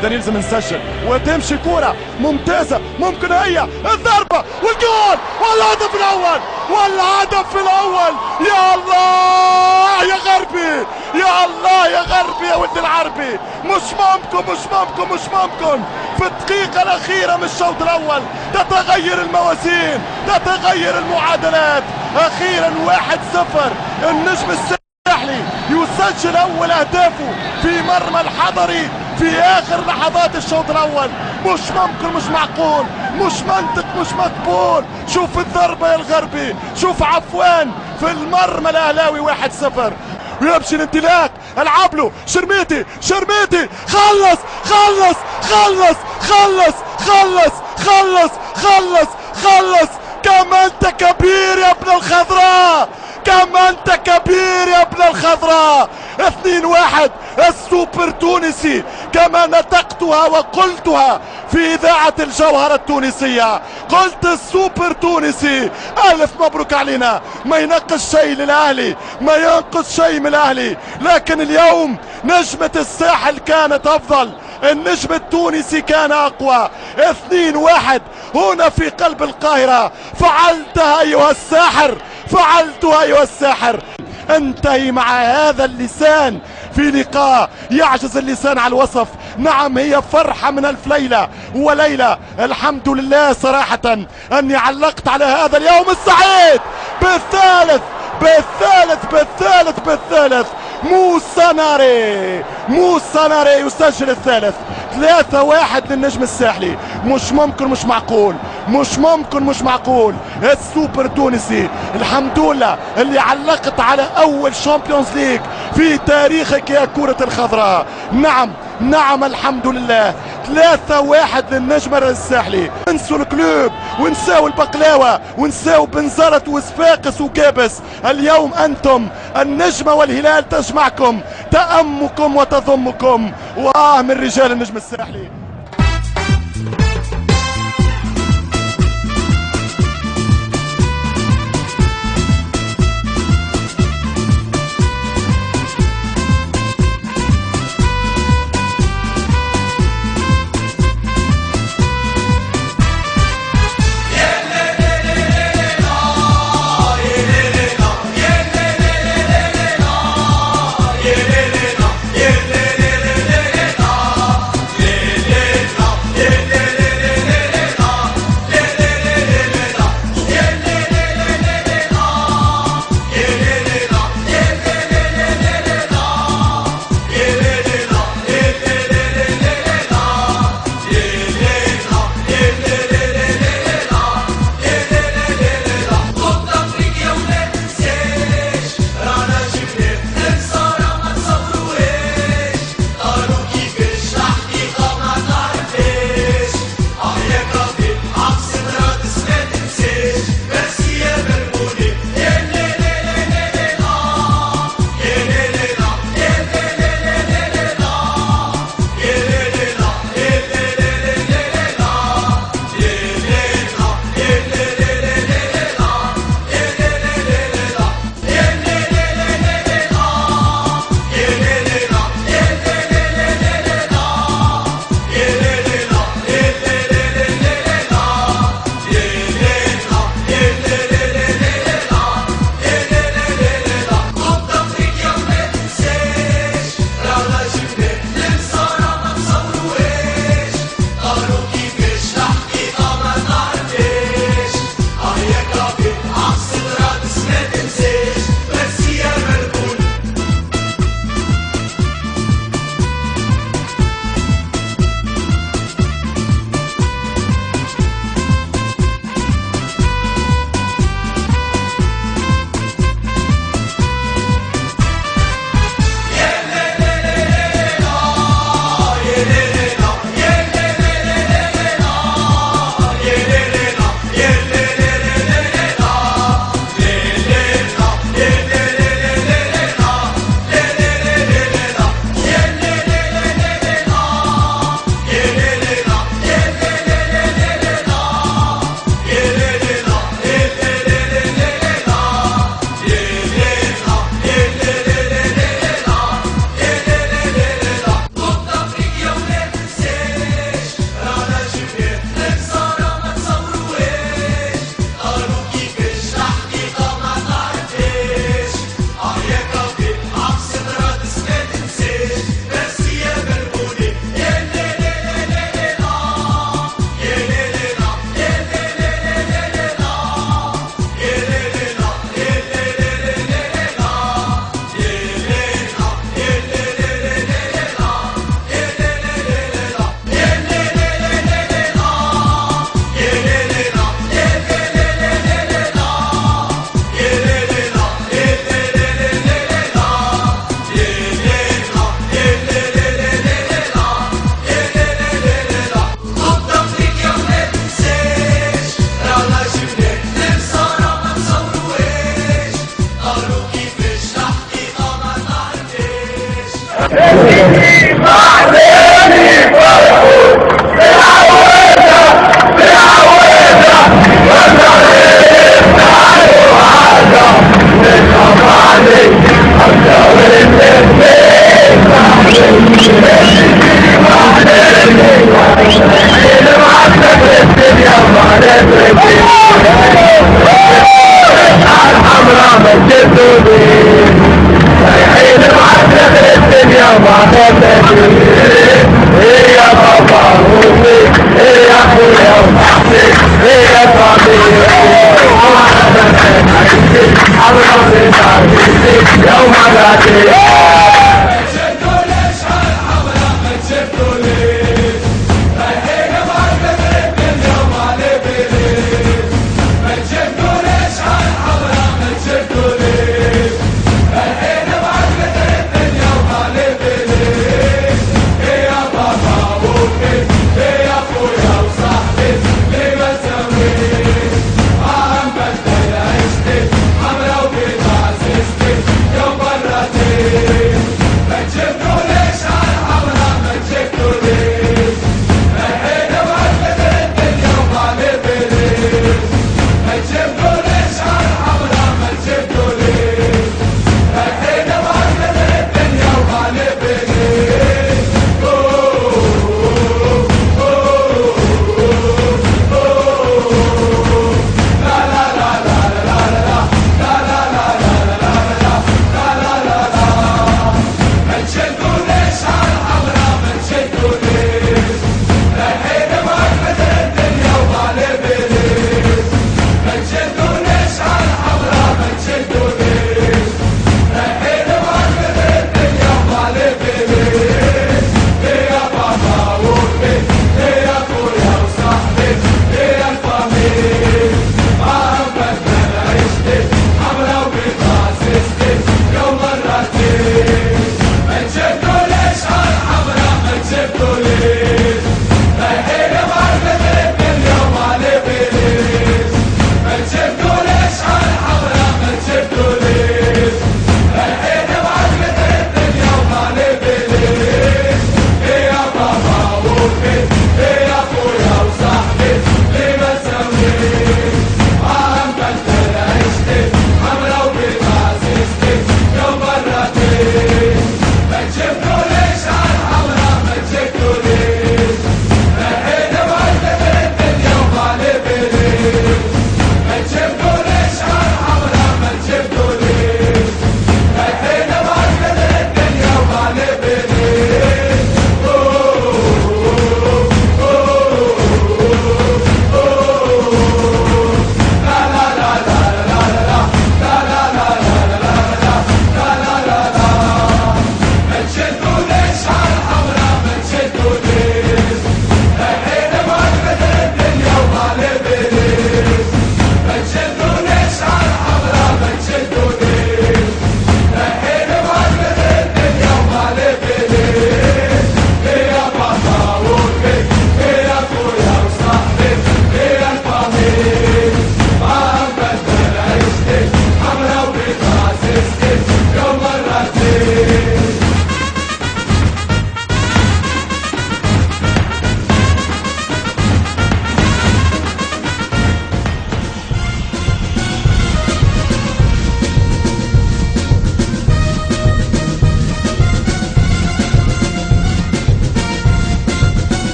اذا يلزم نسجل وتمشي كرة ممتازة، ممكن هي الضربة والجول والهدف الاول والهدف الاول. يا الله يا غربي، يا الله يا غربي يا ولد العربي، مش ممكن مش ممكن مش ممكن. في الدقيقة الأخيرة من الشوط الأول تتغير الموازين، تتغير المعادلات. أخيرا 1-0 النجم الساحلي يسجل أول أهدافه في مرمى الحضري في آخر لحظات الشوط الأول. مش ممكن مش معقول، مش منطق مش مقبول. شوف الضربة يا الغربي، شوف عفوان في المرمى الأهلاوي 1-0 ويمشي الانطلاق. العب له شرميتي، شرميتي خلص خلص خلص خلص خلص خلص خلص خلص. كم انت كبير يا ابن الخضراء، كم انت كبير يا ابن الخضراء. 2-1 السوبر تونسي كما نطقتها وقلتها في اذاعة الجوهرة التونسية. قلت السوبر تونسي. الف مبروك علينا، ما ينقص شيء للاهلي، ما ينقص شيء من الاهلي، لكن اليوم نجمة الساحل كانت افضل، النجم التونسي كان اقوى. 2-1 هنا في قلب القاهرة. فعلتها ايها الساحر، فعلتها ايها الساحر. انتهي مع هذا اللسان في لقاء يعجز اللسان على الوصف. نعم هي فرحة من ألف ليلة وليلة. الحمد لله صراحة أني علقت على هذا اليوم السعيد بالثالث بالثالث بالثالث بالثالث. موسى ناري يسجل الثالث. 3-1 للنجم الساحلي. مش ممكن مش معقول، مش ممكن مش معقول. السوبر تونسي الحمد لله اللي علقت على اول شامبيونز ليج في تاريخك يا كرة الخضراء. نعم نعم الحمد لله. 3-1 للنجم الساحلي. انسوا الكلوب ونساو البقلاوة ونساو بنزرت وصفاقس وكابس. اليوم انتم النجمة والهلال تجمعكم، تأمكم وتضمكم. من رجال النجم الساحلي.